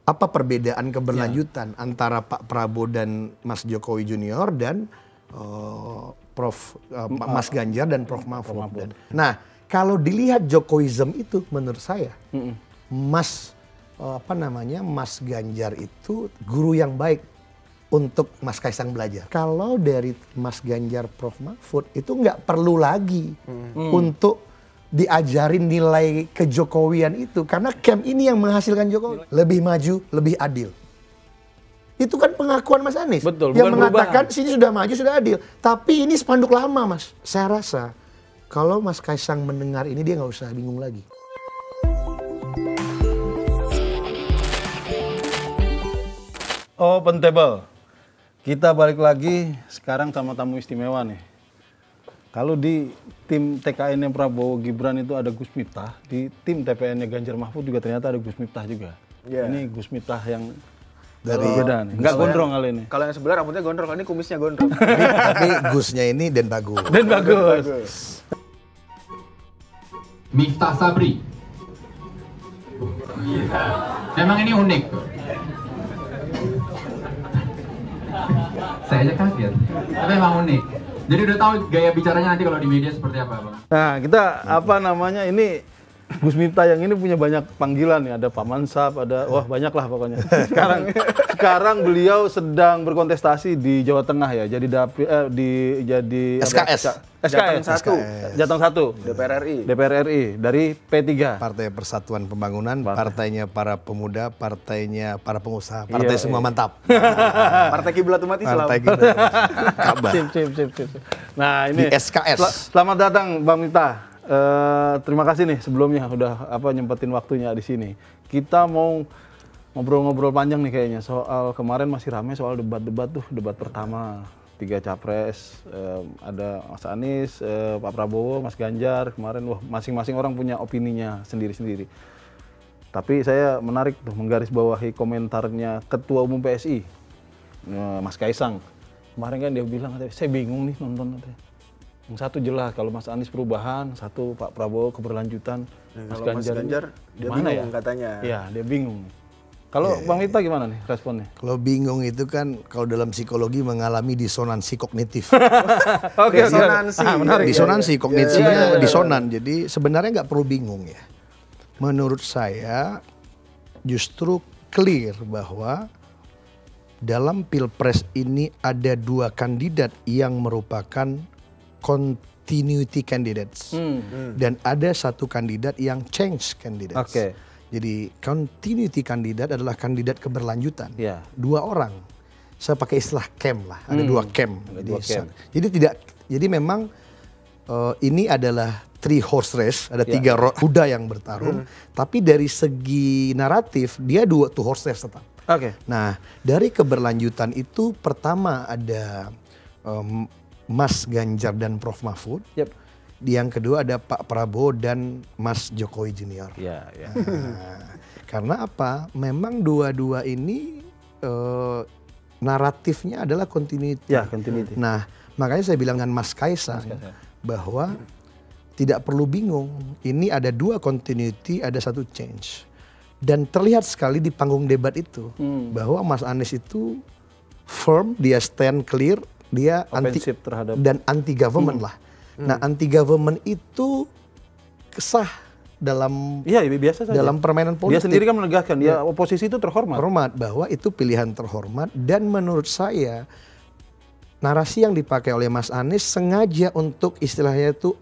apa perbedaan keberlanjutan antara Pak Prabowo dan Mas Jokowi Junior dan Mas Ganjar dan Prof Mahfud. Nah, kalau dilihat Jokowism itu menurut saya Mas Ganjar itu guru yang baik untuk Mas Kaisang belajar. Kalau dari Mas Ganjar Prof Mahfud itu nggak perlu lagi untuk diajarin nilai kejokowian itu, karena camp ini yang menghasilkan Jokowi lebih maju, lebih adil. Itu kan pengakuan Mas Anies. Betul, yang bukan mengatakan perubahan. sini sudah maju, sudah adil. Tapi ini spanduk lama, Mas. Saya rasa kalau Mas Kaisang mendengar ini dia nggak usah bingung lagi. Open table. Kita balik lagi sekarang sama tamu istimewa nih. Kalau di tim TKN-nya Prabowo Gibran itu ada Gus Miftah, di tim TPN-nya Ganjar Mahfud juga ternyata ada Gus Miftah juga. Yeah. Ini Gus Miftah yang Dari beda nih. Nggak gondrong kali ini. Kalau yang sebelah rambutnya gondrong, kalau ini kumisnya gondrong. Tapi Gusnya ini dan bagus. Dan bagus. Miftah Sabri. Memang ini unik. Saya aja kaget. Tapi memang unik. Jadi udah tahu gaya bicaranya nanti kalau di media seperti apa, Bang? Nah, kita ini Gus Miftah yang ini punya banyak panggilan nih, ada Pak Mansap, ada banyak lah pokoknya. Sekarang beliau sedang berkontestasi di Jawa Tengah ya, jadi SKS. Jateng 1 DPR RI dari P3. Partai Persatuan Pembangunan, partainya para pemuda, partainya para pengusaha, partai semua mantap. Partai Kiblat Umat Islam. Partai kita. Kabar. Sip. Nah, ini Di SKS. Selamat datang Bang Miftah. Terima kasih nih sebelumnya udah nyempetin waktunya di sini. Kita mau ngobrol-ngobrol panjang nih kayaknya soal kemarin masih rame soal debat tuh, debat pertama 3 capres, ada Mas Anies, Pak Prabowo, Mas Ganjar kemarin. Masing-masing orang punya opininya sendiri-sendiri. Tapi saya menarik tuh menggarisbawahi komentarnya Ketua Umum PSI, Mas Kaisang. Kemarin kan dia bilang, saya bingung nih nonton. Yang satu jelas kalau Mas Anies perubahan, satu Pak Prabowo keberlanjutan, Mas Ganjar dia mana bingung ya? katanya. Iya, dia bingung. Kalau Bang Miftah gimana nih responnya? Kalau bingung itu kan kalau dalam psikologi mengalami disonansi kognitif. Oke, Disonansi. menarik. Disonansi kognisinya disonan. Jadi sebenarnya nggak perlu bingung ya. Menurut saya justru clear bahwa dalam Pilpres ini ada 2 kandidat yang merupakan continuity candidates. Dan ada 1 kandidat yang change candidates. Oke. Jadi continuity kandidat adalah kandidat keberlanjutan. Ya. 2 orang. Saya pakai istilah camp lah. Ada 2 camp. dua camp. Jadi memang ini adalah 3 horse race. Ada 3 kuda yang bertarung. Tapi dari segi naratif dia 2 horse race tetap. Oke. Nah, dari keberlanjutan itu pertama ada Mas Ganjar dan Prof Mahfud. Yep. Yang kedua ada Pak Prabowo dan Mas Jokowi Junior. Ya. Nah, karena apa? Memang dua-dua ini naratifnya adalah continuity. Ya, continuity. Nah, makanya saya bilang dengan Mas Kaisang bahwa tidak perlu bingung. Ini ada 2 continuity, ada 1 change. Dan terlihat sekali di panggung debat itu bahwa Mas Anies itu firm, dia stand clear, dia Offensive terhadap dan anti government lah. Nah, anti government itu kesah dalam biasa saja. dalam permainan politik. Dia sendiri kan menegaskan, dia oposisi itu terhormat. Terhormat, bahwa itu pilihan terhormat. Dan menurut saya narasi yang dipakai oleh Mas Anies sengaja untuk istilahnya itu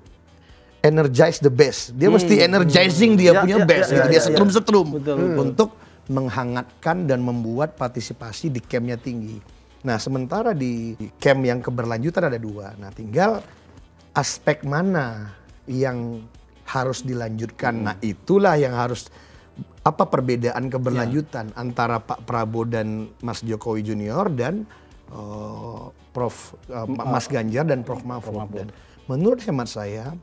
energize the best. Dia mesti energizing dia punya best. Dia setrum-setrum untuk menghangatkan dan membuat partisipasi di campnya tinggi. Nah, sementara di camp yang keberlanjutan ada 2. Nah, tinggal aspek mana yang harus dilanjutkan. Nah, itulah yang harus apa perbedaan keberlanjutan antara Pak Prabowo dan Mas Jokowi Junior dan Mas Ganjar dan Prof Mahfud. Dan menurut hemat saya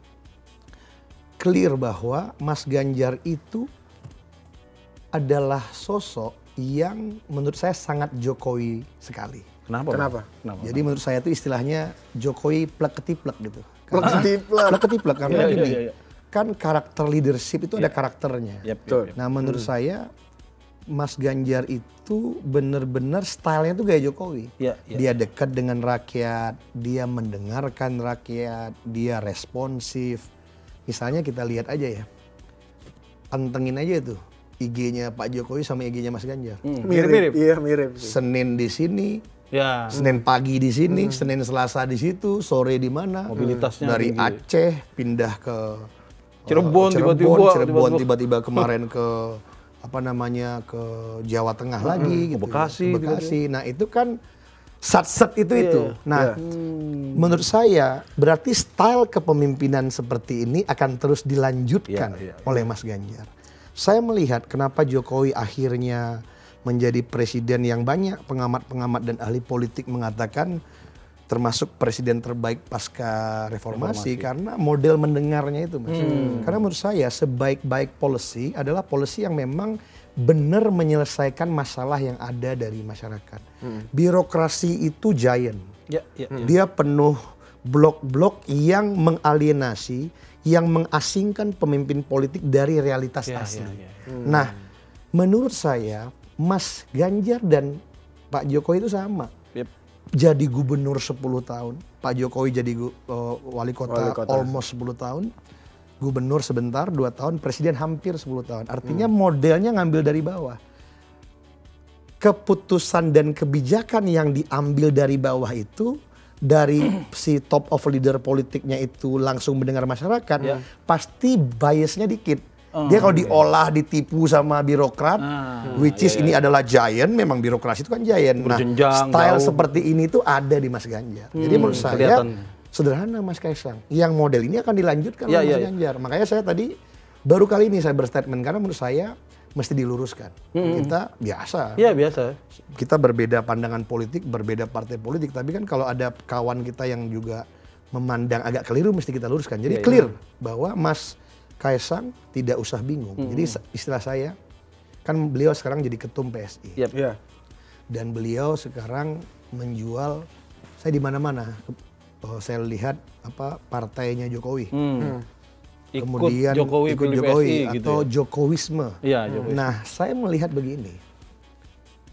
clear bahwa Mas Ganjar itu adalah sosok yang menurut saya sangat Jokowi sekali. Kenapa? Jadi menurut saya itu istilahnya Jokowi plek-ketiplek gitu. Plek-ketiplek karena gini, kan karakter leadership itu ada karakternya. Betul. Nah, menurut saya Mas Ganjar itu benar-benar stylenya tuh gaya Jokowi. Iya, iya. Dia dekat dengan rakyat, dia mendengarkan rakyat, dia responsif. Misalnya kita lihat aja ya, pantengin aja tuh IG-nya Pak Jokowi sama IG-nya Mas Ganjar. Mirip-mirip. Iya, mirip. Senin di sini, Ya. Senin pagi di sini, Senin Selasa di situ, sore di mana? Mobilitasnya dari tinggi. Aceh pindah ke Cirebon, Cirebon tiba-tiba kemarin ke ke Jawa Tengah lagi gitu. Bekasi, Ke Bekasi. Nah, itu kan sat-set itu. Nah, menurut saya berarti style kepemimpinan seperti ini akan terus dilanjutkan oleh Mas Ganjar. Saya melihat kenapa Jokowi akhirnya menjadi presiden yang banyak pengamat-pengamat dan ahli politik mengatakan termasuk presiden terbaik pasca reformasi karena model mendengarnya itu, Mas. Karena menurut saya sebaik-baik policy adalah policy yang memang benar menyelesaikan masalah yang ada dari masyarakat. Birokrasi itu giant. Dia penuh blok-blok yang mengalienasi, yang mengasingkan pemimpin politik dari realitas asli. Nah, menurut saya Mas Ganjar dan Pak Jokowi itu sama. Jadi gubernur 10 tahun, Pak Jokowi jadi wali kota almost 10 tahun, gubernur sebentar 2 tahun, presiden hampir 10 tahun. Artinya modelnya ngambil dari bawah. Keputusan dan kebijakan yang diambil dari bawah itu, dari si top of leader politiknya itu langsung mendengar masyarakat, pasti biasnya dikit. Dia kalau diolah, ditipu sama birokrat, which is ini adalah giant, memang birokrasi itu kan giant. Nah, style seperti ini tuh ada di Mas Ganjar. Jadi menurut saya sederhana Mas Kaisang. Yang model ini akan dilanjutkan oleh Mas Ganjar. Makanya saya tadi baru kali ini saya berstatement karena menurut saya mesti diluruskan. Kita biasa. Iya biasa. Kita berbeda pandangan politik, berbeda partai politik. Tapi kan kalau ada kawan kita yang juga memandang agak keliru mesti kita luruskan. Jadi clear bahwa Mas Kaisang tidak usah bingung. Jadi istilah saya, kan beliau sekarang jadi ketum PSI. Dan beliau sekarang menjual, saya di mana-mana. Saya lihat partainya Jokowi. Kemudian ikut Jokowi PSI, atau gitu ya? Jokowisme. Jokowisme. Nah, saya melihat begini.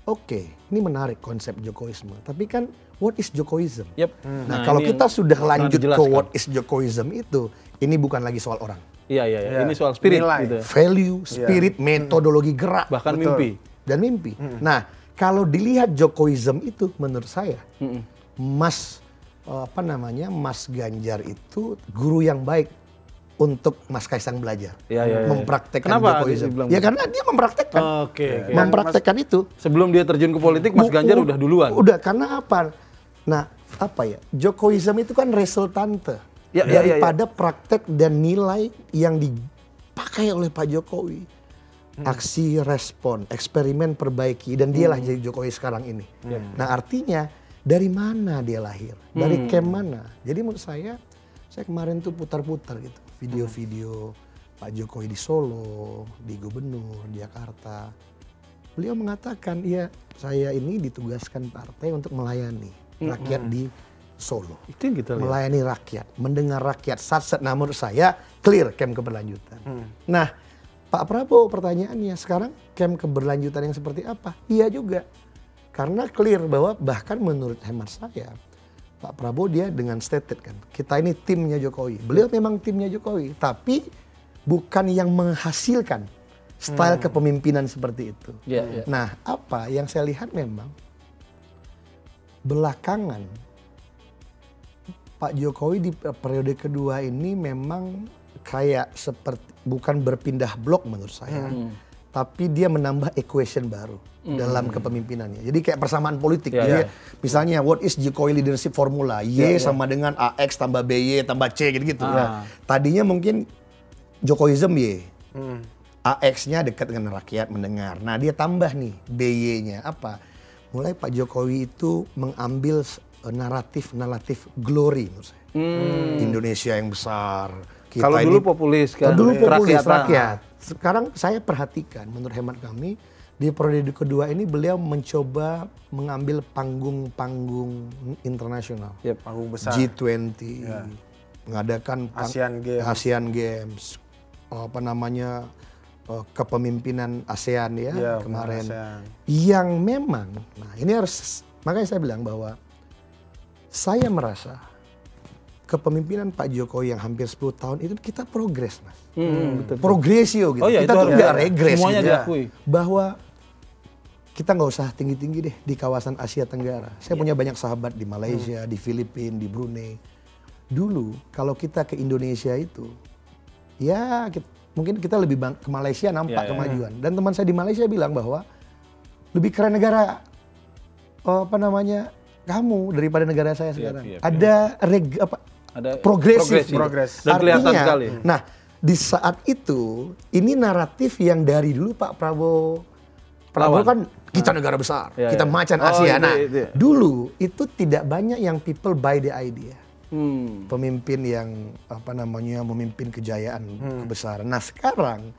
Oke, ini menarik konsep Jokowisme. Tapi kan what is Jokowism? Nah, kalau kita sudah lanjut ke what is Jokowism itu, ini bukan lagi soal orang. Ini soal spirit gitu. Value, spirit, metodologi gerak. Bahkan mimpi. Dan mimpi. Nah, kalau dilihat Jokowism itu menurut saya, Mas Ganjar itu guru yang baik untuk Mas Kaisang belajar. Mempraktekkan Jokowism. Ya karena dia mempraktekkan. Mempraktekkan itu. Sebelum dia terjun ke politik, Mas Ganjar udah duluan. Udah, karena apa? Nah, Jokowism itu kan resultante. Daripada praktek dan nilai yang dipakai oleh Pak Jokowi. Aksi, respon, eksperimen, perbaiki. Dan dialah jadi Jokowi sekarang ini. Nah, artinya dari mana dia lahir? Dari camp mana? Jadi menurut saya kemarin tuh putar-putar gitu. Video-video Pak Jokowi di Solo, di Gubernur, di Jakarta. Beliau mengatakan, ya saya ini ditugaskan partai untuk melayani rakyat di Solo. Itu yang kita lihat. Melayani rakyat, mendengar rakyat. Nah, menurut saya clear camp keberlanjutan. Nah, Pak Prabowo pertanyaannya sekarang camp keberlanjutan yang seperti apa? Iya juga. Karena clear bahwa bahkan menurut hemat saya, Pak Prabowo dia dengan stated kan, kita ini timnya Jokowi. Beliau memang timnya Jokowi, tapi bukan yang menghasilkan style kepemimpinan seperti itu. Nah, apa yang saya lihat memang belakangan Pak Jokowi di periode kedua ini memang kayak seperti bukan berpindah blok menurut saya, tapi dia menambah equation baru dalam kepemimpinannya. Jadi kayak persamaan politik. Jadi misalnya what is Jokowi leadership formula? Y sama dengan AX tambah BY tambah C gitu-gitu. Tadinya mungkin Jokowism Y. AX-nya dekat dengan rakyat mendengar. Nah, dia tambah nih BY-nya apa? Mulai Pak Jokowi itu mengambil naratif glory menurut saya. Indonesia yang besar. Kalau dulu populis kan. Dulu populis rakyat. Sekarang saya perhatikan menurut hemat kami di periode kedua ini beliau mencoba mengambil panggung-panggung internasional. Panggung besar. G20, mengadakan Asian Games. Asian Games, kepemimpinan ASEAN ya Iya, kemarin. ASEAN. Yang memang, nah ini harus, makanya saya bilang bahwa saya merasa kepemimpinan Pak Jokowi yang hampir 10 tahun itu kita progres, Mas. Betul. Progresio gitu. Oh iya, Kita itu tuh harus nggak regres semuanya gitu. diakui. Bahwa kita nggak usah tinggi-tinggi deh di kawasan Asia Tenggara. Saya punya banyak sahabat di Malaysia, di Filipina, di Brunei. Dulu kalau kita ke Indonesia itu, ya mungkin kita lebih ke Malaysia nampak kemajuan. Dan teman saya di Malaysia bilang bahwa lebih keren negara kamu daripada negara saya sekarang. Ada progresif. Progres. Dan kelihatan Artinya, sekali. Nah, di saat itu ini naratif yang dari dulu Pak Prabowo kan kita negara besar, Ya, kita ya. macan Oh, Asia. itu, Nah, itu. dulu itu tidak banyak yang people buy the idea. Pemimpin yang memimpin kejayaan kebesaran. Nah, sekarang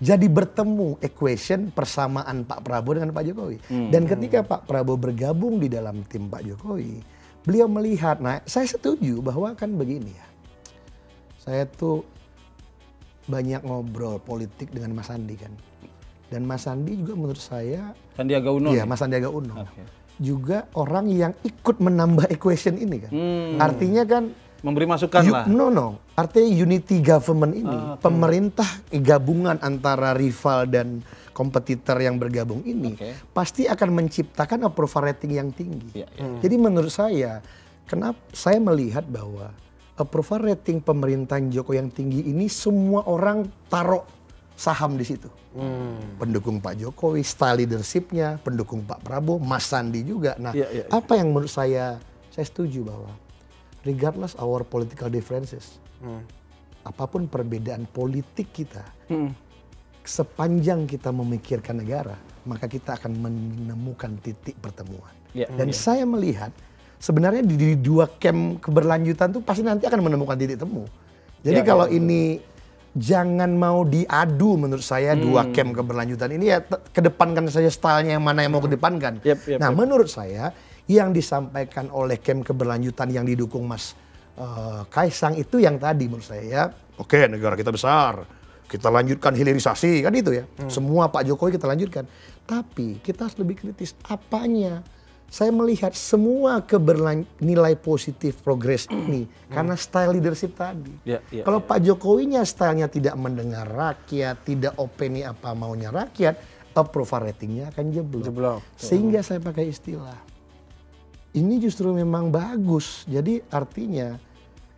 jadi bertemu equation persamaan Pak Prabowo dengan Pak Jokowi. Dan ketika Pak Prabowo bergabung di dalam tim Pak Jokowi, beliau melihat, nah saya setuju bahwa kan begini ya. Saya tuh banyak ngobrol politik dengan Mas Sandi kan. Dan Mas Sandi juga menurut saya, Sandiaga Uno. iya Mas Sandiaga Uno, juga orang yang ikut menambah equation ini kan. Artinya kan, Memberi masukan lah. artinya unity government ini, pemerintah gabungan antara rival dan kompetitor yang bergabung ini, pasti akan menciptakan approval rating yang tinggi. Jadi menurut saya, kenapa saya melihat bahwa approval rating pemerintahan Jokowi yang tinggi ini semua orang taruh saham di situ. Pendukung Pak Jokowi, style leadership-nya, pendukung Pak Prabowo, Mas Sandi juga. Nah, apa yang menurut saya setuju bahwa regardless our political differences, apapun perbedaan politik kita, sepanjang kita memikirkan negara, maka kita akan menemukan titik pertemuan. Dan saya melihat sebenarnya di dua camp keberlanjutan tuh pasti nanti akan menemukan titik temu. Jadi kalau ini jangan mau diadu menurut saya dua camp keberlanjutan ini, ya kedepankan saja stylenya yang mana yang mau kedepankan. Nah menurut saya yang disampaikan oleh camp keberlanjutan yang didukung Mas Kaisang itu yang tadi menurut saya ya, oke, negara kita besar, kita lanjutkan hilirisasi kan itu ya. Semua Pak Jokowi kita lanjutkan. Tapi kita harus lebih kritis apanya. Saya melihat semua nilai positif progres ini karena style leadership tadi. Kalau Pak Jokowinya stylenya tidak mendengar rakyat, tidak opini apa maunya rakyat, approval ratingnya akan jeblok. Sehingga saya pakai istilah, ini justru memang bagus. Jadi artinya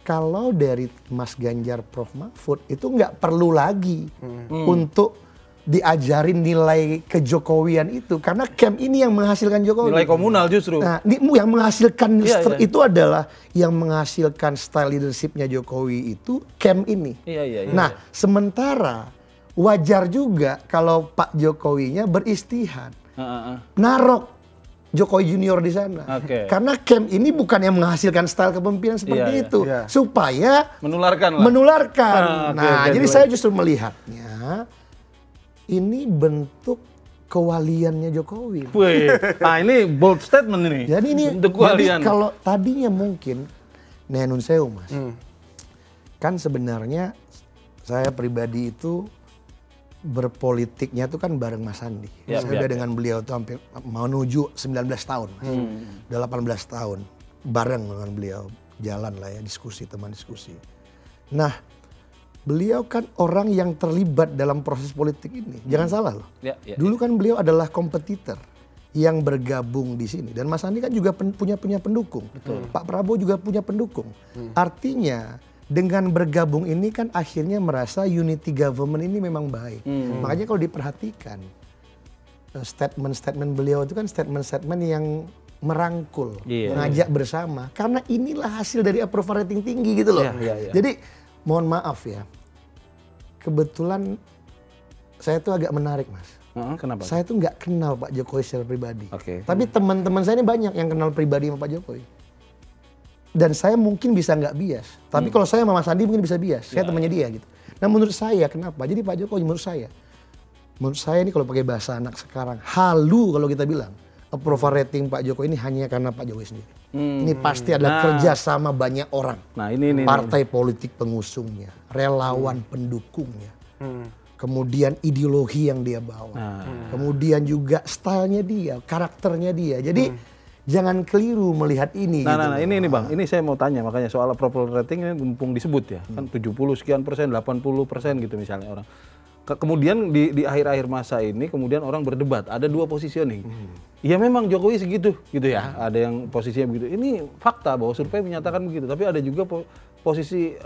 kalau dari Mas Ganjar, Prof Mahfud itu nggak perlu lagi untuk diajarin nilai kejokowian itu, karena camp ini yang menghasilkan Jokowi. Nilai komunal justru. Nah, yang menghasilkan itu adalah yang menghasilkan style leadershipnya Jokowi itu camp ini. Nah, sementara wajar juga kalau Pak Jokowinya beristihad, narok Jokowi Junior di sana. Karena camp ini bukan yang menghasilkan style kepemimpinan seperti itu, supaya menularkan. Nah, jadi saya justru melihatnya ini bentuk kewaliannya Jokowi. Nah ini bold statement ini. Jadi ini bentuk kewalian. Jadi kalau tadinya mungkin Nenun Sewu Mas, kan sebenarnya saya pribadi itu berpolitiknya itu kan bareng Mas Sandi. Saya udah dengan beliau tuh hampir menuju 19 tahun Mas. Udah 18 tahun bareng dengan beliau, jalan lah ya, diskusi, teman diskusi. Nah, beliau kan orang yang terlibat dalam proses politik ini. Jangan salah loh. Dulu kan beliau adalah kompetitor yang bergabung di sini. Dan Mas Sandi kan juga punya pendukung. Pak Prabowo juga punya pendukung. Artinya dengan bergabung ini kan akhirnya merasa unity government ini memang baik. Makanya kalau diperhatikan statement-statement beliau itu kan statement-statement yang merangkul, mengajak bersama. Karena inilah hasil dari approval rating tinggi gitu loh. Jadi mohon maaf ya, kebetulan saya tuh agak menarik Mas. Kenapa? Saya tuh nggak kenal Pak Jokowi secara pribadi. Tapi teman-teman saya ini banyak yang kenal pribadi sama Pak Jokowi. Dan saya mungkin bisa nggak bias. Tapi kalau saya sama Mas Sandi mungkin bisa bias. Saya temannya dia gitu. Nah menurut saya kenapa? Jadi Pak Jokowi menurut saya ini kalau pakai bahasa anak sekarang, halu kalau kita bilang. Approval rating Pak Jokowi ini hanya karena Pak Jokowi sendiri. Ini pasti ada kerja sama banyak orang. Nah ini partai politik pengusungnya, relawan pendukungnya. kemudian ideologi yang dia bawa, kemudian juga stylenya dia, karakternya dia. Jadi jangan keliru melihat ini. Nah, ini Bang, ini saya mau tanya makanya soal approval rating ini mumpung disebut ya, kan 70 sekian persen, 80% gitu misalnya orang. Kemudian di akhir-akhir masa ini kemudian orang berdebat, ada dua positioning. Ya memang Jokowi segitu gitu ya, ada yang posisinya begitu. Ini fakta bahwa survei menyatakan begitu, tapi ada juga posisi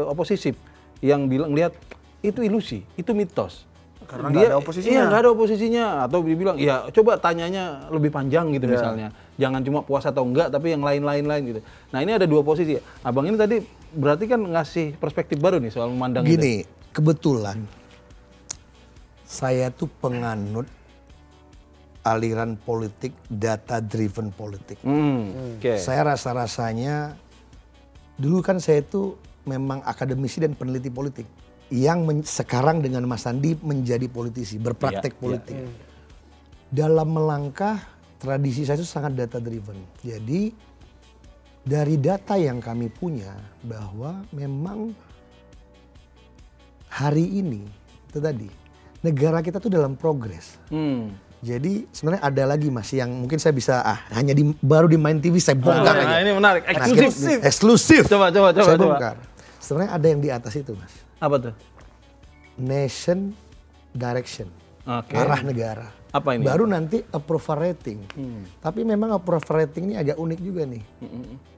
oposisif yang bilang lihat itu ilusi, itu mitos. Karena nggak ada oposisinya. Iya, nggak ada oposisinya. Atau dibilang, ya coba tanyanya lebih panjang gitu misalnya. Jangan cuma puas atau enggak, tapi yang lain-lain gitu. Nah ini ada dua posisi. Abang ini tadi berarti kan ngasih perspektif baru nih soal memandang Gini, kebetulan saya tuh penganut aliran politik, data-driven politik. Saya rasa-rasanya, dulu kan saya tuh memang akademisi dan peneliti politik. Yang sekarang dengan Mas Andi menjadi politisi, berpraktek politik. Dalam melangkah, tradisi saya itu sangat data driven. Jadi dari data yang kami punya bahwa memang hari ini itu tadi negara kita tuh dalam progres. Jadi sebenarnya ada lagi Mas yang mungkin saya bisa hanya baru di Main TV saya bongkar aja. Ini menarik, eksklusif. Eksklusif. Coba. Saya bongkar. Sebenarnya ada yang di atas itu Mas. Apa tuh? Nation direction, arah negara. Apa ini? Baru nanti approval rating. Tapi memang approval rating ini agak unik juga nih.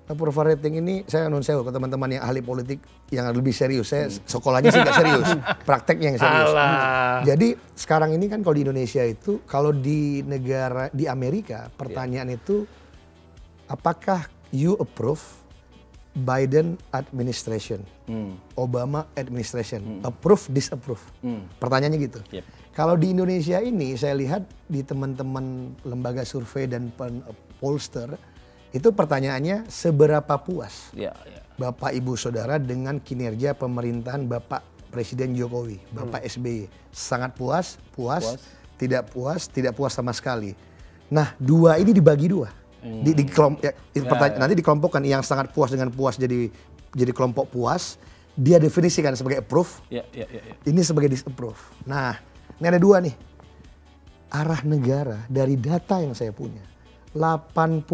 Approval rating ini saya ke teman-teman yang ahli politik yang lebih serius. Saya sekolahnya sih nggak serius, prakteknya yang serius. Jadi sekarang ini kan kalau di Indonesia itu, kalau di Amerika pertanyaan itu apakah you approve Biden administration, Obama administration, approve, disapprove. Pertanyaannya gitu. Kalau di Indonesia ini saya lihat di teman-teman lembaga survei dan pollster itu pertanyaannya seberapa puas Bapak Ibu Saudara dengan kinerja pemerintahan Bapak Presiden Jokowi, Bapak SBY. Sangat puas, tidak puas sama sekali. Nah, dua ini dibagi dua. Nanti dikelompokkan yang sangat puas dengan puas jadi kelompok puas, dia definisikan sebagai approve, ini sebagai disapprove. Nah, ini ada dua nih. Arah negara dari data yang saya punya, 80%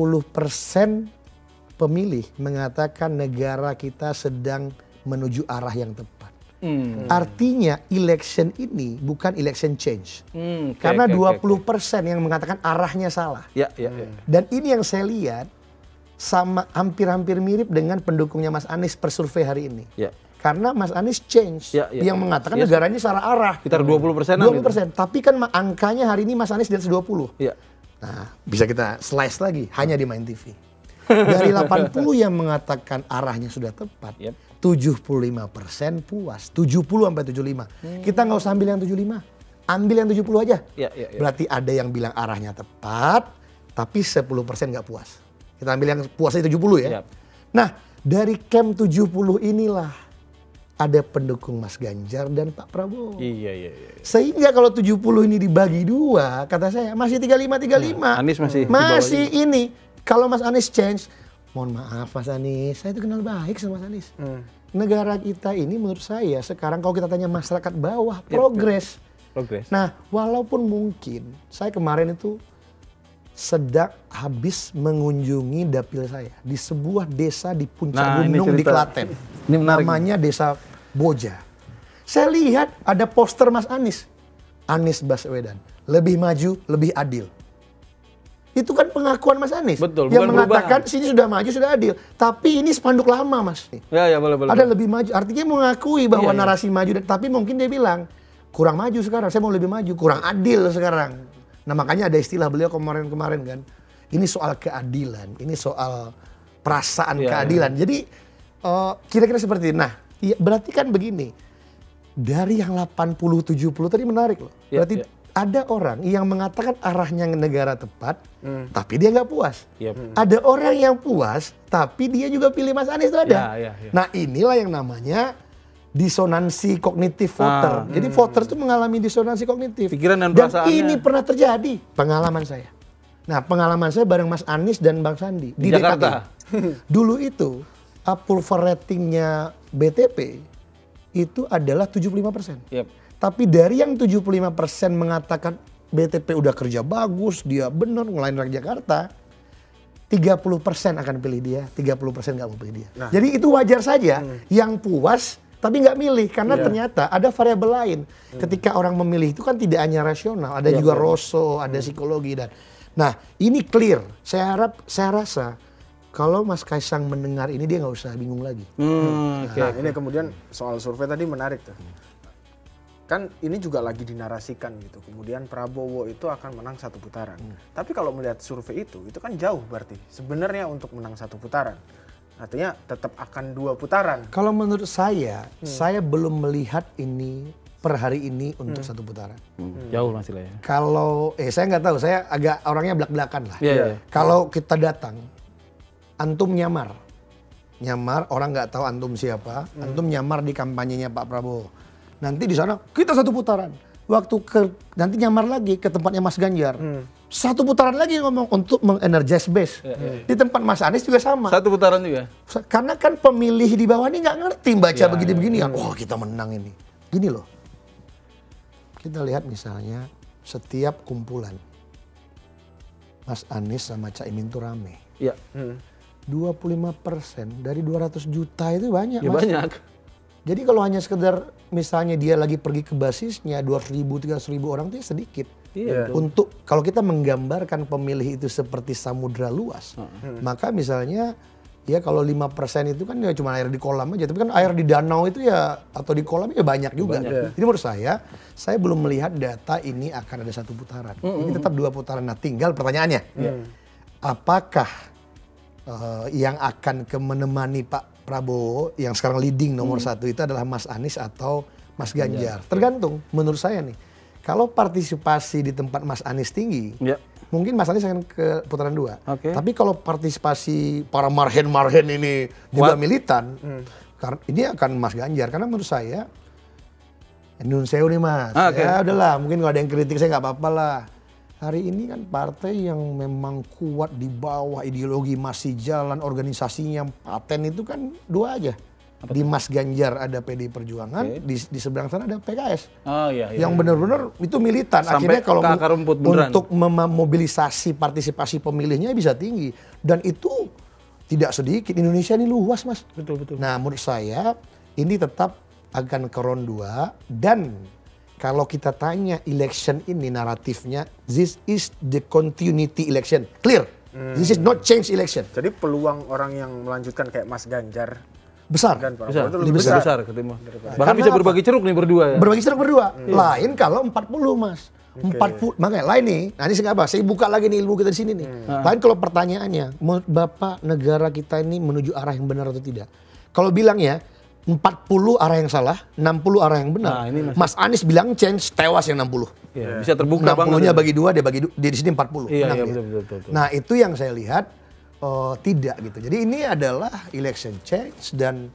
pemilih mengatakan negara kita sedang menuju arah yang tepat. Artinya election ini bukan election change. Karena 20% yang mengatakan arahnya salah. Dan ini yang saya lihat sama hampir-hampir mirip dengan pendukungnya Mas Anies per survei hari ini. Karena Mas Anies change yang mengatakan negara ini salah arah. Sekitar 20%. 20%. Tapi kan angkanya hari ini Mas Anies di atas 20. Nah, bisa kita slice lagi hanya di Main TV. Dari 80 yang mengatakan arahnya sudah tepat, 75% puas, 70 sampai 75. Kita nggak usah ambil yang 75, ambil yang 70 aja. Berarti ada yang bilang arahnya tepat, tapi 10% nggak puas. Kita ambil yang puasnya 70 ya. Nah, dari camp 70 inilah ada pendukung Mas Ganjar dan Pak Prabowo. Sehingga kalau 70 ini dibagi dua, kata saya masih 35-35. Anies masih ini. Kalau Mas Anies change, mohon maaf Mas Anies, saya itu kenal baik sama Mas Anies. Negara kita ini menurut saya sekarang kalau kita tanya masyarakat bawah, progres. Nah, walaupun mungkin saya kemarin itu sedang habis mengunjungi dapil saya di sebuah desa di puncak gunung di Klaten. Ini menarik. Namanya Desa Boja. Saya lihat ada poster Mas Anies. Anies Baswedan, lebih maju, lebih adil. Itu kan pengakuan Mas Anies. Betul, yang bukan mengatakan perubahan. sini sudah maju, sudah adil. Tapi ini spanduk lama, Mas. Boleh. Ada lebih maju. Artinya mengakui bahwa narasi maju. Tapi mungkin dia bilang, kurang maju sekarang, saya mau lebih maju. Kurang adil sekarang. Nah makanya ada istilah beliau kemarin-kemarin kan. Ini soal keadilan. Ini soal perasaan keadilan. Jadi kira-kira seperti itu. Nah berarti kan begini. Dari yang 80-70 tadi menarik loh. Berarti ada orang yang mengatakan arahnya negara tepat, tapi dia nggak puas. Ada orang yang puas, tapi dia juga pilih Mas Anies itu ada. Nah inilah yang namanya disonansi kognitif voter. Jadi voter itu mengalami disonansi kognitif. Pikiran dan perasaannya. ini pernah terjadi, pengalaman saya. Nah pengalaman saya bareng Mas Anies dan Bang Sandi di Jakarta. DKI. Dulu itu approval ratingnya BTP itu adalah 75%. Yep. Tapi dari yang 75% mengatakan BTP udah kerja bagus, dia bener ngelain rakyat Jakarta, 30% akan pilih dia, 30% nggak mau pilih dia. Nah. Jadi itu wajar saja yang puas tapi nggak milih karena ternyata ada variabel lain. Ketika orang memilih itu kan tidak hanya rasional, ada juga rasa, ada psikologi dan. Nah ini clear. Saya rasa kalau Mas Kaisang mendengar ini dia nggak usah bingung lagi. Nah, ini kemudian soal survei tadi menarik tuh. Kan ini juga lagi dinarasikan gitu. Kemudian Prabowo itu akan menang 1 putaran. Tapi kalau melihat survei itu kan jauh berarti. Sebenarnya untuk menang 1 putaran. Artinya tetap akan 2 putaran. Kalau menurut saya belum melihat ini per hari ini untuk 1 putaran. Jauh masih lah ya. Kalau saya nggak tahu, saya agak orangnya belak-belakan lah. Iya. Kalau kita datang, antum nyamar, orang nggak tahu antum siapa, antum nyamar di kampanyenya Pak Prabowo. Nanti di sana kita 1 putaran. Waktu nanti nyamar lagi ke tempatnya Mas Ganjar. 1 putaran lagi ngomong untuk mengenergize base. Di tempat Mas Anies juga sama. 1 putaran juga. Karena kan pemilih di bawah ini nggak ngerti baca begini-begini kan. Oh kita menang ini. Gini loh. Kita lihat misalnya setiap kumpulan Mas Anies sama Caimin itu rame. Iya. 25% dari 200 juta itu banyak Ya Mas. banyak. Jadi kalau hanya sekedar misalnya dia lagi pergi ke basisnya 200.000, 300.000 orang itu sedikit. Iya. Untuk kalau kita menggambarkan pemilih itu seperti samudra luas, maka misalnya ya kalau 5% itu kan ya cuma air di kolam aja, tapi kan air di danau itu ya atau di kolam ya banyak juga. Jadi menurut saya belum melihat data ini akan ada 1 putaran. Ini tetap 2 putaran. Nah tinggal pertanyaannya, apakah yang akan menemani Pak Prabowo yang sekarang leading nomor 1 itu adalah Mas Anies atau Mas Ganjar? Tergantung menurut saya nih. Kalau partisipasi di tempat Mas Anies tinggi, mungkin Mas Anies akan ke putaran 2. Tapi kalau partisipasi para marhen-marhen ini juga militan, ini akan Mas Ganjar. Karena menurut saya, Indonesia nih Mas, ya udahlah mungkin kalau ada yang kritik saya nggak apa-apa lah. Hari ini kan partai yang memang kuat di bawah, ideologi masih jalan, organisasinya paten itu kan 2 aja. Di Mas Ganjar ada PD Perjuangan, di seberang sana ada PKS. Oh iya. Yang benar-benar itu militan. Sampai akhirnya kalau ke akar rumput beneran. untuk memobilisasi partisipasi pemilihnya bisa tinggi. Dan itu tidak sedikit. Indonesia ini luas Mas. Betul. Nah menurut saya ini tetap akan ke round 2 dan kalau kita tanya election ini naratifnya, this is the continuity election. Clear. This is not change election. Jadi peluang orang yang melanjutkan kayak Mas Ganjar Besar. dan Prabowo Bisa. itu Lebih lebih besar. besar ketimbang. Bahkan Karena bisa apa? berbagi ceruk nih berdua ya. Berbagi ceruk berdua. Lain kalau 40 Mas. 40, makanya lain nih. Nah ini saya apa? Saya buka lagi nih ilmu kita di sini nih. Lain kalau pertanyaannya, menurut Bapak negara kita ini menuju arah yang benar atau tidak? Kalau bilang ya 40 arah yang salah, 60 arah yang benar. Nah, ini Mas Anies bilang change, tewas yang 60. Iya, bisa terbuka banget. 60-nya bagi 2, dia bagi dia di sini 40. Iya, Menang dia. betul. Nah itu yang saya lihat tidak gitu. Jadi ini adalah election change dan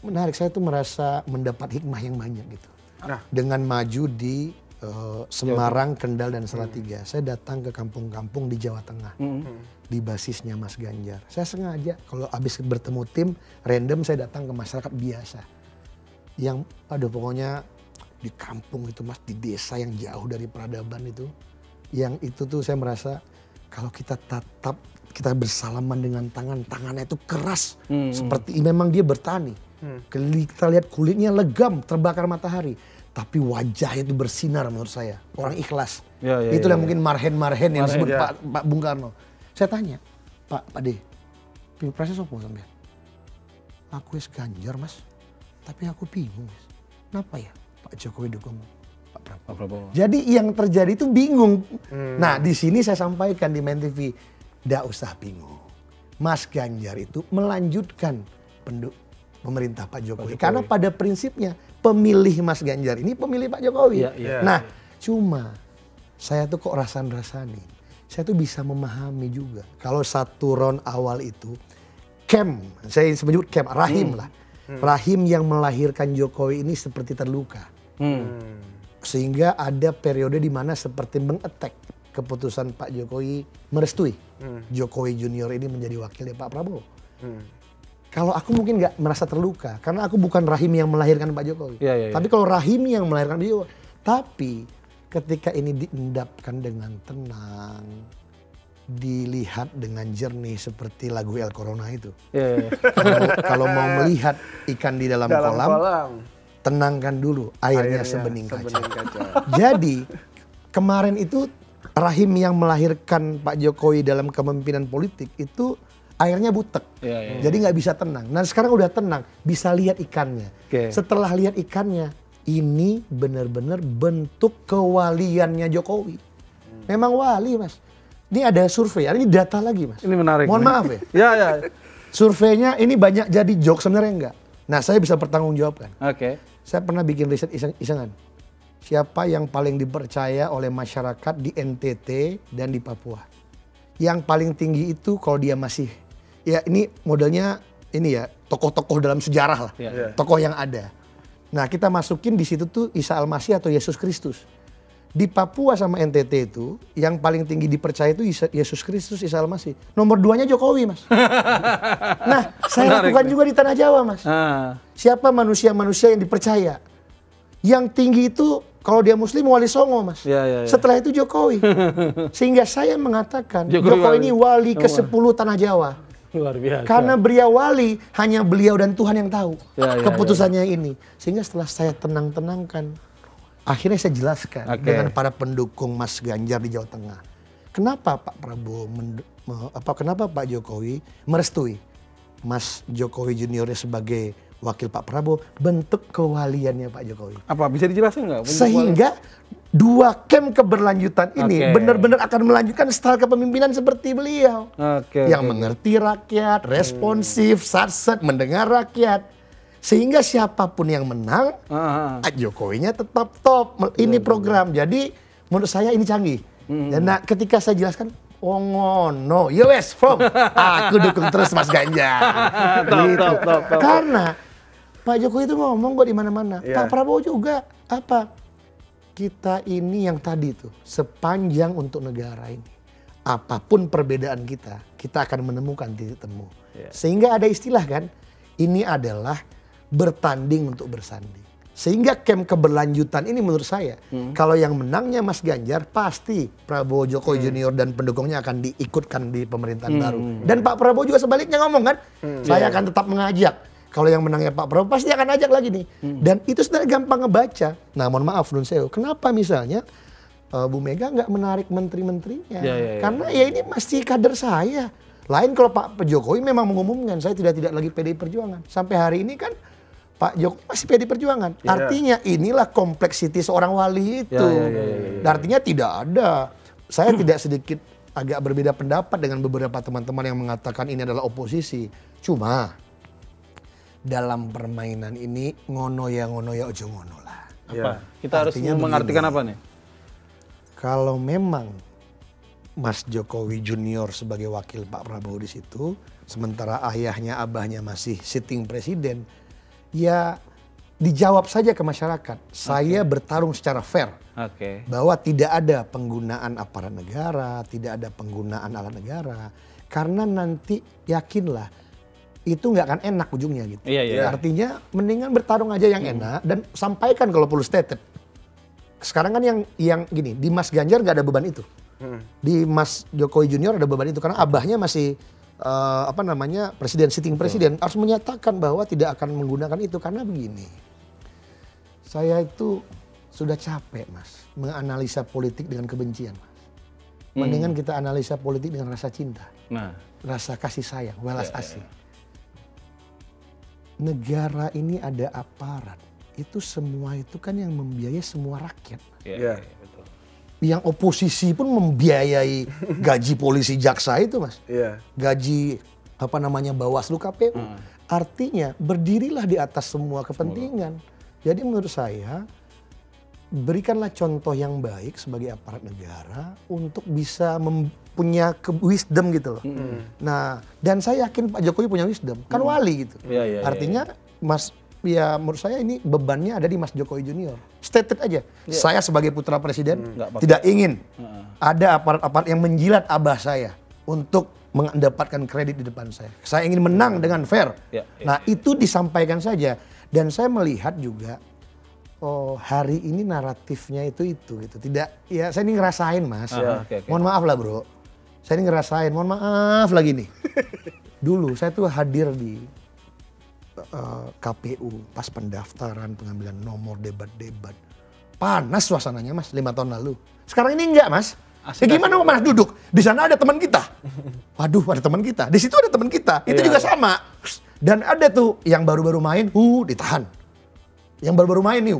menarik, saya tuh merasa mendapat hikmah yang banyak gitu. Nah. Dengan maju di Semarang, Kendal dan Salatiga. Saya datang ke kampung-kampung di Jawa Tengah. Di basisnya Mas Ganjar. Saya sengaja kalau habis bertemu tim random saya datang ke masyarakat biasa. Yang pokoknya di kampung itu Mas, di desa yang jauh dari peradaban itu. Yang itu tuh saya merasa kalau kita tatap, kita bersalaman dengan tangannya itu keras. Seperti memang dia bertani. Kita lihat kulitnya legam, terbakar matahari. Tapi wajahnya itu bersinar menurut saya. Orang ikhlas. Itulah mungkin marhen-marhen yang disebut Pak Bung Karno. Saya tanya, Pak D, pilpresnya sopo sampean? Aku Ganjar Mas, tapi aku bingung Mas. Kenapa ya Pak Jokowi dukung Pak Prabowo? Jadi yang terjadi itu bingung. Nah di sini saya sampaikan di Main TV, nggak usah bingung. Mas Ganjar itu melanjutkan pemerintah Pak Jokowi. Karena pada prinsipnya pemilih Mas Ganjar ini pemilih Pak Jokowi. Nah cuma saya tuh kok rasan-rasani. Saya tuh bisa memahami juga. Kalau 1 round awal itu, saya sebut Rahim lah. Rahim yang melahirkan Jokowi ini seperti terluka. Sehingga ada periode di mana seperti mengetek keputusan Pak Jokowi merestui Jokowi Junior ini menjadi wakilnya Pak Prabowo. Kalau aku mungkin nggak merasa terluka, karena aku bukan rahim yang melahirkan Pak Jokowi. Tapi kalau rahim yang melahirkan Pak Jokowi. Tapi ketika ini diendapkan dengan tenang, dilihat dengan jernih seperti lagu El Corona itu. Kalau mau melihat ikan di dalam kolam, tenangkan dulu airnya sebening kaca. Jadi kemarin itu rahim yang melahirkan Pak Jokowi dalam kepemimpinan politik itu airnya butek, jadi nggak bisa tenang. Nah sekarang udah tenang, bisa lihat ikannya. Setelah lihat ikannya, ini benar-benar bentuk kewaliannya Jokowi. Memang wali mas. Ini ada survei, ini data lagi mas. Ini menarik. Mohon maaf ya. Surveinya ini banyak jadi joke, sebenarnya enggak. Nah saya bisa bertanggungjawabkan. Saya pernah bikin riset isengan. Siapa yang paling dipercaya oleh masyarakat di NTT dan di Papua? Yang paling tinggi itu kalau dia masih, ya ini modelnya ini ya, tokoh-tokoh dalam sejarah lah. Tokoh yang ada. Nah kita masukin di situ tuh Isa Al-Masih atau Yesus Kristus. Di Papua sama NTT itu yang paling tinggi dipercaya itu Yesus Kristus, Isa Al-Masih. Nomor 2-nya Jokowi mas. Nah saya lakukan juga di Tanah Jawa mas. Siapa manusia-manusia yang dipercaya? Yang tinggi itu kalau dia Muslim Wali Songo mas. Setelah itu Jokowi. Sehingga saya mengatakan Jokowi ini wali ke-10 Tanah Jawa. Luar biasa. Karena beliau wali, hanya beliau dan Tuhan yang tahu keputusannya ini. Sehingga setelah saya tenang-tenangkan, akhirnya saya jelaskan dengan para pendukung Mas Ganjar di Jawa Tengah. Kenapa Pak Prabowo, kenapa Pak Jokowi merestui Mas Jokowi Juniornya sebagai wakil Pak Prabowo, bentuk kewaliannya Pak Jokowi. Apa bisa dijelaskan nggak? Sehingga dua camp keberlanjutan ini benar-benar akan melanjutkan style kepemimpinan seperti beliau. Yang mengerti rakyat, responsif, satset, mendengar rakyat. Sehingga siapapun yang menang, Jokowinya tetap top. Ini program. Jadi menurut saya ini canggih. Dan ketika saya jelaskan, oh ngono, yes from, aku dukung terus Mas Ganjar. Top. Karena Pak Jokowi itu ngomong kok di mana-mana. Pak Prabowo juga apa? Kita ini yang tadi tuh sepanjang untuk negara ini. Apapun perbedaan kita akan menemukan titik temu. Sehingga ada istilah kan, ini adalah bertanding untuk bersanding. Sehingga camp keberlanjutan ini menurut saya, kalau yang menangnya Mas Ganjar, pasti Prabowo Jokowi Junior dan pendukungnya akan diikutkan di pemerintahan baru. Dan Pak Prabowo juga sebaliknya ngomong kan, saya akan tetap mengajak. Kalau yang menangnya Pak Prabowo pasti akan ajak lagi nih. Dan itu sebenarnya gampang ngebaca. Nah mohon maaf Nun Sewu, kenapa misalnya Bu Mega nggak menarik menteri-menterinya? Karena ya ini masih kader saya. Lain kalau Pak Jokowi memang mengumumkan, saya tidak lagi PDI Perjuangan. Sampai hari ini kan Pak Jokowi masih PDI Perjuangan. Artinya inilah kompleksiti seorang wali itu. Artinya tidak ada. Saya tidak sedikit agak berbeda pendapat dengan beberapa teman-teman yang mengatakan ini adalah oposisi. Cuma dalam permainan ini ngono ya ojo ngono lah. Apa? Kita artinya harus mengartikan apa nih? Kalau memang Mas Jokowi Junior sebagai wakil Pak Prabowo di situ, sementara ayahnya, abahnya masih sitting presiden, ya dijawab saja ke masyarakat. Saya bertarung secara fair. Bahwa tidak ada penggunaan aparat negara, tidak ada penggunaan alat negara. Karena nanti yakinlah, itu nggak akan enak ujungnya gitu. Artinya mendingan bertarung aja yang enak dan sampaikan kalau perlu stated. Sekarang kan yang gini, di Mas Ganjar nggak ada beban itu. Di Mas Jokowi Junior ada beban itu karena abahnya masih presiden, sitting presiden, harus menyatakan bahwa tidak akan menggunakan itu karena begini. Saya itu sudah capek Mas menganalisa politik dengan kebencian Mas. Mendingan kita analisa politik dengan rasa cinta. Rasa kasih sayang, welas asih. Negara ini ada aparat, itu semua itu kan yang membiayai semua rakyat. Betul. Yang oposisi pun membiayai gaji polisi jaksa itu Mas. Gaji Bawaslu KPU. Artinya berdirilah di atas semua kepentingan. Jadi menurut saya berikanlah contoh yang baik sebagai aparat negara untuk bisa punya wisdom gitu loh. Nah, dan saya yakin Pak Jokowi punya wisdom, kan wali gitu. Artinya Mas, ya menurut saya ini bebannya ada di Mas Jokowi Junior. Stated aja, saya sebagai putra presiden tidak ingin ada aparat-aparat yang menjilat abah saya untuk mendapatkan kredit di depan saya. Saya ingin menang dengan fair. Nah itu disampaikan saja. Dan saya melihat juga, oh hari ini naratifnya itu gitu. Tidak, ya saya ini ngerasain mas. Mohon maaf lah bro. Saya ini ngerasain, mohon maaf lagi nih. Dulu saya tuh hadir di KPU pas pendaftaran, pengambilan nomor, debat-debat. Panas suasananya mas 5 tahun lalu. Sekarang ini enggak mas. Ya gimana mas duduk? Di sana ada teman kita. Waduh ada teman kita. Di situ ada teman kita. Itu juga sama. Dan ada tuh yang baru-baru main, ditahan. Yang baru-baru main nih,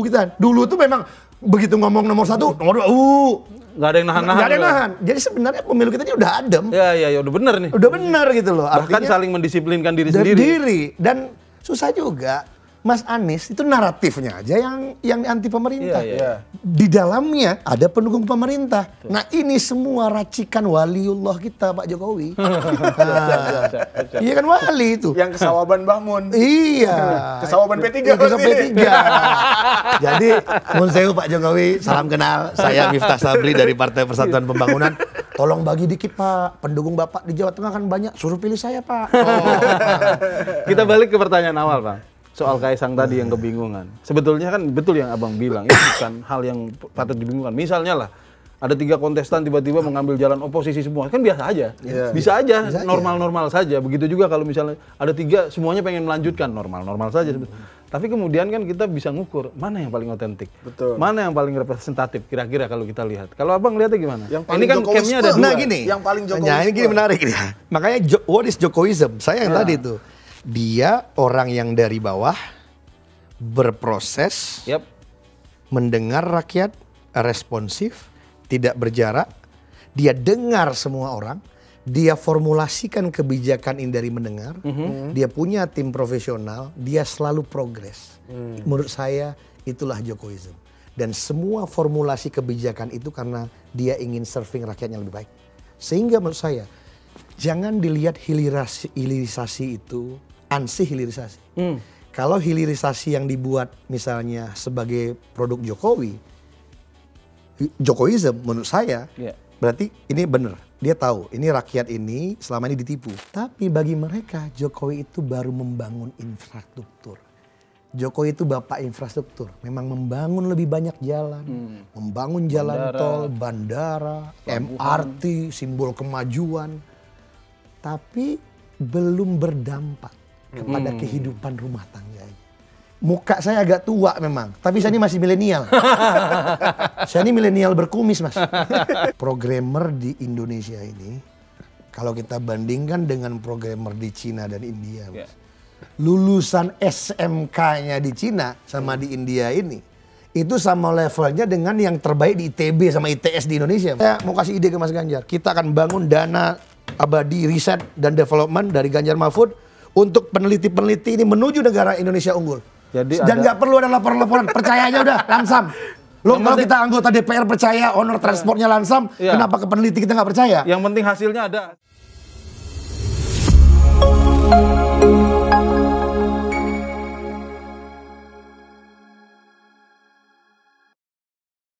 kita. Dulu tuh memang begitu ngomong nomor 1, nomor 2, nggak ada yang nahan-nahan. Nggak ada yang nahan. Jadi sebenarnya pemilu kita ini udah adem. Ya udah bener nih. Udah bener gitu loh. Bahkan artinya, saling mendisiplinkan diri sendiri. Dan susah juga. Mas Anies itu naratifnya aja yang anti pemerintah. Di dalamnya ada pendukung pemerintah. Nah ini semua racikan waliullah kita Pak Jokowi. Iya kan wali itu. Yang kesawaban Bahmun. Iya. Kesawaban P3. P3. Jadi mun sewu Pak Jokowi, salam kenal. Saya Miftah Sabri dari Partai Persatuan Pembangunan. Tolong bagi dikit Pak, pendukung Bapak di Jawa Tengah kan banyak. Suruh pilih saya Pak. Kita balik ke pertanyaan awal Pak. Soal Kaisang tadi yang kebingungan. Sebetulnya kan betul yang abang bilang, itu bukan hal yang patut dibingungkan. Misalnya lah, ada 3 kontestan tiba-tiba mengambil jalan oposisi semua. Kan biasa aja. Bisa aja, normal-normal saja. Begitu juga kalau misalnya ada 3 semuanya pengen melanjutkan, normal-normal saja. Tapi kemudian kan kita bisa ngukur, mana yang paling otentik? Mana yang paling representatif kira-kira kalau kita lihat. Kalau abang lihatnya gimana? Ini kan campnya ada 2. Nah gini, yang paling Jokowi. Nah ini gini menarik nih. Makanya what is Jokowism? Saya yang tadi itu. Dia orang yang dari bawah berproses, mendengar rakyat, responsif, tidak berjarak. Dia dengar semua orang, dia formulasikan kebijakan ini dari mendengar. Dia punya tim profesional, dia selalu progres. Menurut saya itulah Jokowism. Dan semua formulasi kebijakan itu karena dia ingin serving rakyatnya lebih baik. Sehingga menurut saya jangan dilihat hilirisasi itu ansih hilirisasi. Kalau hilirisasi yang dibuat misalnya sebagai produk Jokowi, Jokowism menurut saya, berarti ini benar. Dia tahu ini rakyat ini selama ini ditipu. Tapi bagi mereka Jokowi itu baru membangun infrastruktur. Jokowi itu bapak infrastruktur. Memang membangun lebih banyak jalan, membangun jalan tol, bandara, MRT, simbol kemajuan. Tapi belum berdampak kepada kehidupan rumah tangga. Muka saya agak tua memang, tapi saya ini masih milenial. Saya ini milenial berkumis mas. Programmer di Indonesia ini, kalau kita bandingkan dengan programmer di Cina dan India, mas, lulusan SMK-nya di Cina sama di India ini, itu sama levelnya dengan yang terbaik di ITB sama ITS di Indonesia. Saya mau kasih ide ke Mas Ganjar, kita akan bangun dana abadi riset dan development dari Ganjar Mahfud untuk peneliti-peneliti ini menuju negara Indonesia unggul. Jadi dan nggak perlu ada laporan-laporan, percaya aja udah langsam. Lo kalau kita anggota DPR percaya honor transportnya langsam, kenapa ke peneliti kita nggak percaya? Yang penting hasilnya ada.